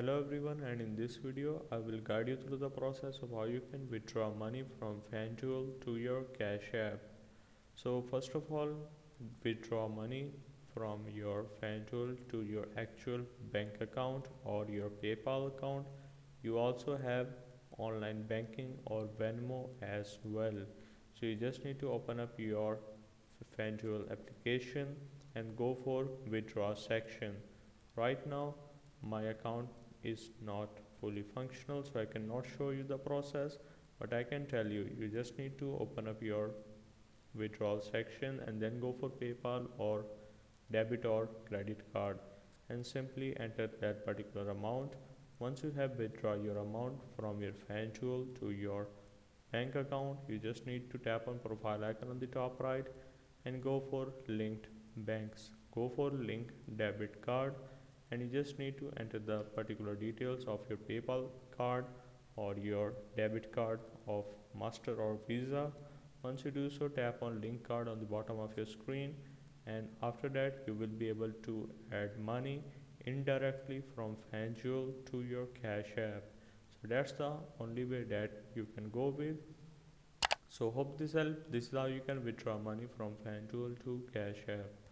Hello everyone, and in this video I will guide you through the process of how you can withdraw money from Fanduel to your Cash App. So first of all, withdraw money from your Fanduel to your actual bank account or your PayPal account. You also have online banking or Venmo as well. So you just need to open up your Fanduel application and go for withdraw section. Right now my account is not fully functional, so I cannot show you the process, but I can tell you, you just need to open up your withdrawal section and then go for PayPal or debit or credit card and simply enter that particular amount. Once you have withdrawn your amount from your Fanduel to your bank account, you just need to tap on profile icon on the top right and go for linked banks. Go for link debit card and you just need to enter the particular details of your PayPal card or your debit card of Master or Visa. Once you do so, tap on link card on the bottom of your screen, and after that you will be able to add money indirectly from Fanduel to your Cash App. So that's the only way that you can go with. So hope this helps. This is how you can withdraw money from Fanduel to Cash App.